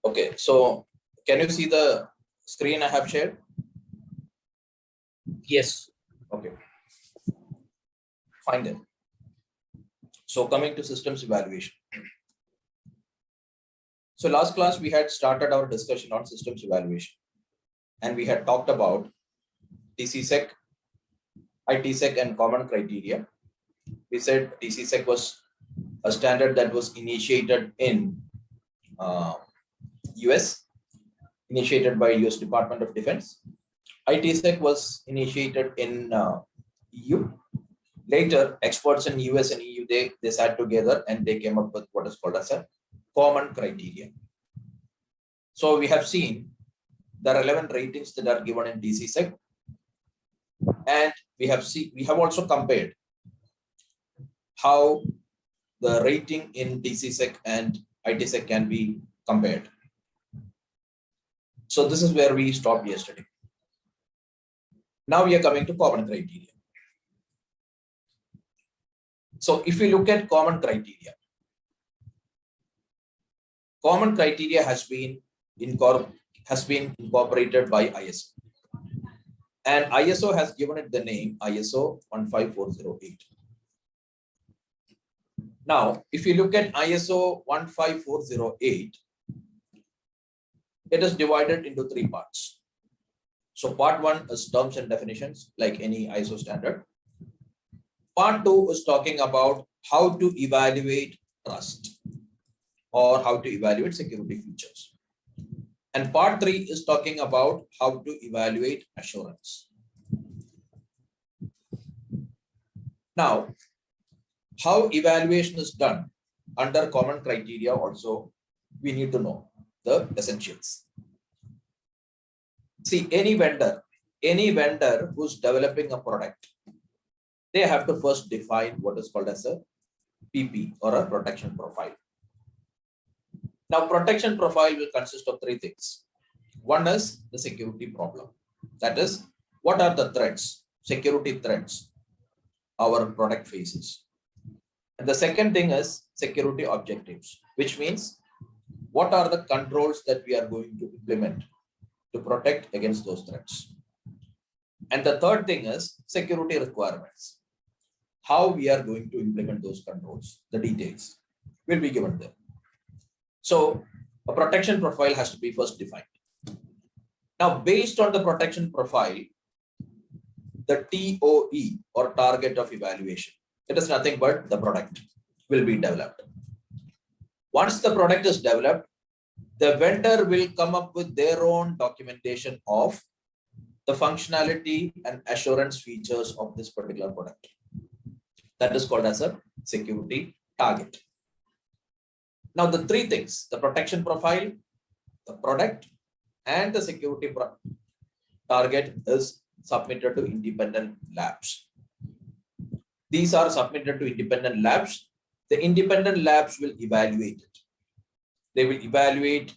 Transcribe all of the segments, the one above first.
Okay, so can you see the screen I have shared? Yes. Okay, fine then. So coming to systems evaluation. So last class we had started our discussion on systems evaluation, and we had talked about TCSec, ITSec, and common criteria. We said TCSec was a standard that was initiated in US, initiated by US Department of Defense. ITSec was initiated in EU. Later, experts in US and EU, they sat together and they came up with what is called as a common criteria. So we have seen the relevant ratings that are given in TCSec, and we have also compared how the rating in TCSec and ITSec can be compared. So this is where we stopped yesterday. Now we are coming to common criteria. So if we look at common criteria has been incorporated by ISO. And ISO has given it the name ISO 15408. Now, if you look at ISO 15408, it is divided into 3 parts. So part 1 is terms and definitions, like any ISO standard. Part 2 is talking about how to evaluate trust or how to evaluate security features. And part 3 is talking about how to evaluate assurance. Now, how evaluation is done under common criteria also, we need to know the essentials. See, any vendor who's developing a product, they have to first define what is called as a PP or a protection profile. Now, protection profile will consist of 3 things. One is the security problem. That is, what are the threats, security threats our product faces. And the second thing is security objectives, which means what are the controls that we are going to implement to protect against those threats. And the third thing is security requirements, how we are going to implement those controls, the details will be given there. So a protection profile has to be first defined. Now, based on the protection profile, the TOE or target of evaluation, it is nothing but the product will be developed. Once the product is developed, the vendor will come up with their own documentation of the functionality and assurance features of this particular product. That is called as a security target. Now, the 3 things, the protection profile, the product, and the security target is submitted to independent labs. These are submitted to independent labs. The independent labs will evaluate it. They will evaluate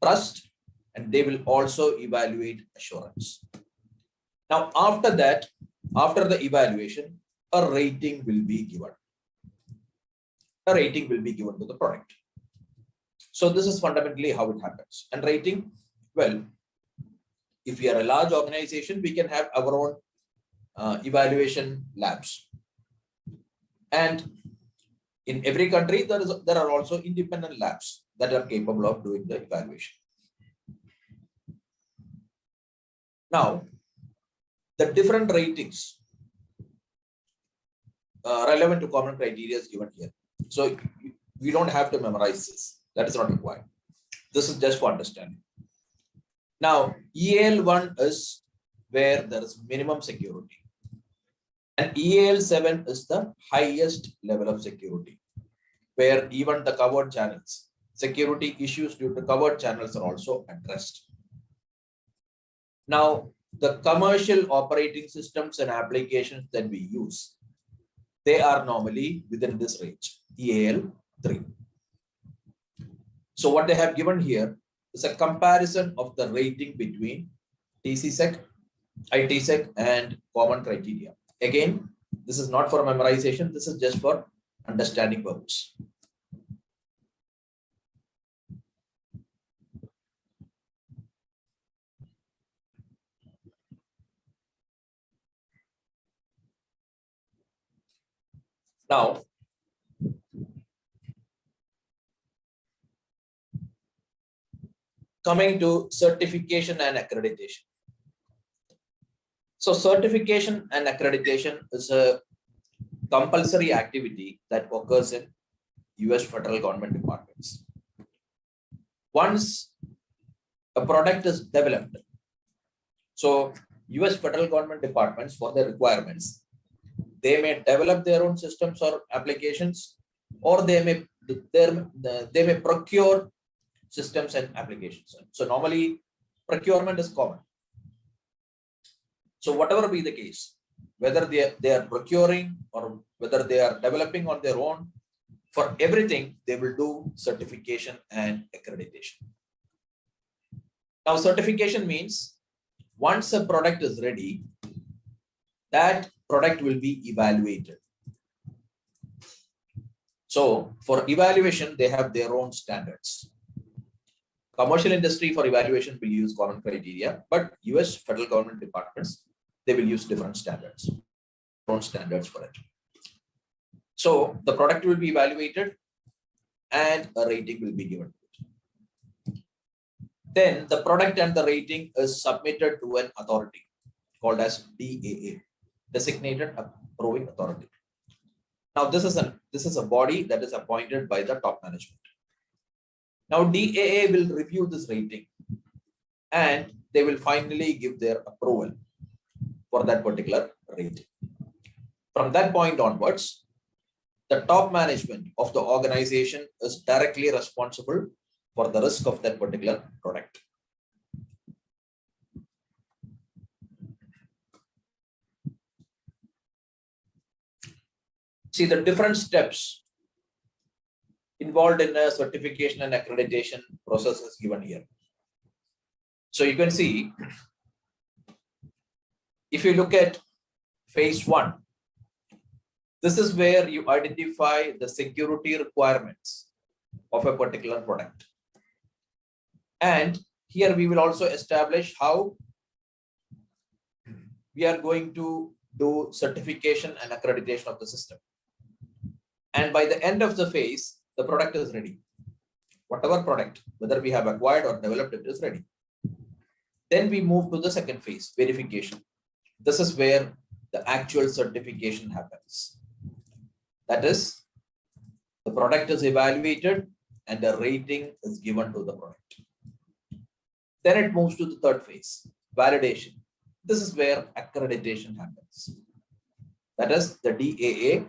trust and they will also evaluate assurance. Now, after that, after the evaluation, a rating will be given. A rating will be given to the product. So this is fundamentally how it happens. And rating, well, if we are a large organization, we can have our own evaluation labs. And in every country, there are also independent labs that are capable of doing the evaluation. Now, the different ratings relevant to common criteria is given here. So we don't have to memorize this. That is not required. This is just for understanding. Now, EAL1 is where there is minimum security. And EAL7 is the highest level of security, where even the covered channels, security issues due to covered channels are also addressed. Now, the commercial operating systems and applications that we use, they are normally within this range, EAL3. So what they have given here is a comparison of the rating between TCSec, ITSec, and common criteria. Again, this is not for memorization. This is just for understanding purpose. Now, coming to certification and accreditation. So certification and accreditation is a compulsory activity that occurs in US federal government departments. Once a product is developed, so US federal government departments, for their requirements, they may develop their own systems or applications, or they may procure systems and applications. So normally procurement is common. So whatever be the case, whether they are procuring or whether they are developing on their own, for everything they will do certification and accreditation. Now certification means once a product is ready, that product will be evaluated. So for evaluation, they have their own standards. Commercial industry for evaluation will use common criteria, but US federal government departments, they will use different standards, own standards for it. So the product will be evaluated and a rating will be given. Then the product and the rating is submitted to an authority called as DAA, Designated Approving Authority. Now this is a body that is appointed by the top management. Now DAA will review this rating and they will finally give their approval for that particular rating. From that point onwards, the top management of the organization is directly responsible for the risk of that particular product. See the different steps involved in a certification and accreditation process is given here. So you can see, if you look at phase 1, this is where you identify the security requirements of a particular product. And here we will also establish how we are going to do certification and accreditation of the system. And by the end of the phase, the product is ready. Whatever product, whether we have acquired or developed, it is ready. Then we move to the second phase, verification. This is where the actual certification happens. That is, the product is evaluated and a rating is given to the product. Then it moves to the third phase, validation. This is where accreditation happens. That is, the DAA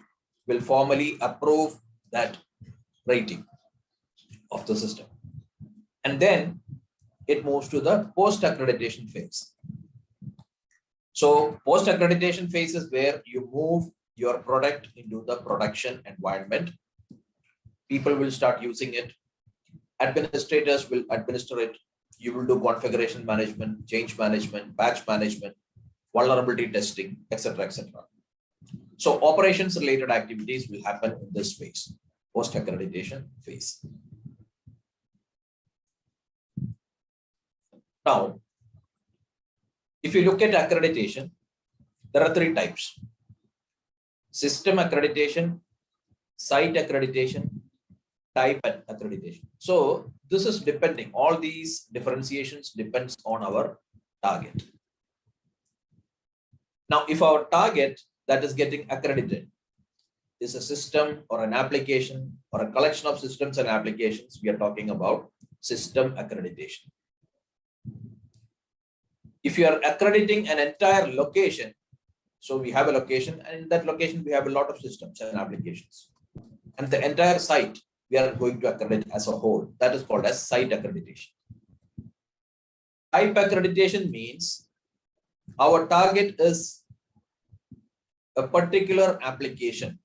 will formally approve that rating of the system. And then it moves to the post-accreditation phase. So post-accreditation phase is where you move your product into the production environment. People will start using it. Administrators will administer it. You will do configuration management, change management, batch management, vulnerability testing, etc., etc. So operations related activities will happen in this phase, post-accreditation phase. Now, if you look at accreditation, there are 3 types: system accreditation, site accreditation, type accreditation. So this is depending, all these differentiations depends on our target. Now, if our target that is getting accredited is a system or an application or a collection of systems and applications, we are talking about system accreditation. If you are accrediting an entire location, so we have a location, and in that location we have a lot of systems and applications, and the entire site we are going to accredit as a whole. That is called as site accreditation. Type accreditation means our target is a particular application,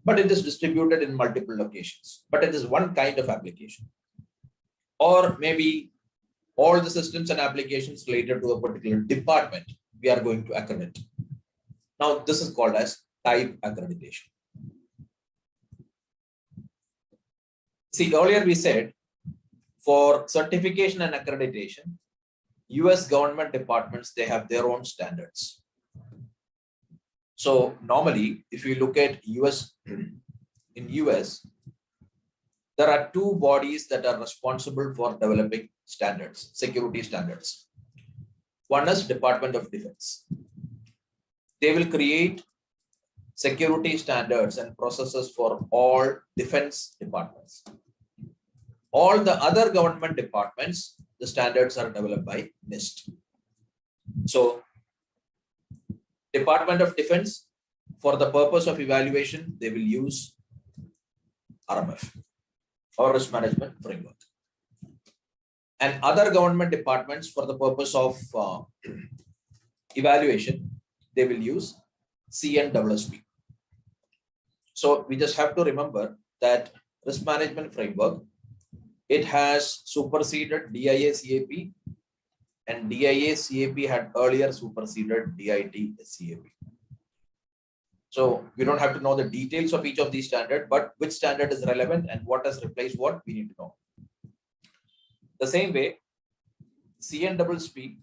but it is distributed in multiple locations, but it is one kind of application. Or maybe all the systems and applications related to a particular department we are going to accredit. Now this is called as type accreditation. See, earlier we said for certification and accreditation, US government departments, they have their own standards. So normally, if you look at US, in US, there are two bodies that are responsible for developing standards, security standards. One is Department of Defense. They will create security standards and processes for all defense departments. All the other government departments, the standards are developed by NIST. So Department of Defense, for the purpose of evaluation, they will use RMF or risk management framework. And other government departments, for the purpose of evaluation, they will use CNSSP. So we just have to remember that risk management framework, it has superseded DIA-CAP, and DIA-CAP had earlier superseded DIT-SCAP. So we don't have to know the details of each of these standards, but which standard is relevant and what has replaced what, we need to know. The same way, CNSSP,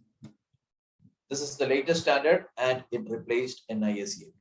this is the latest standard and it replaced NIA-CAP.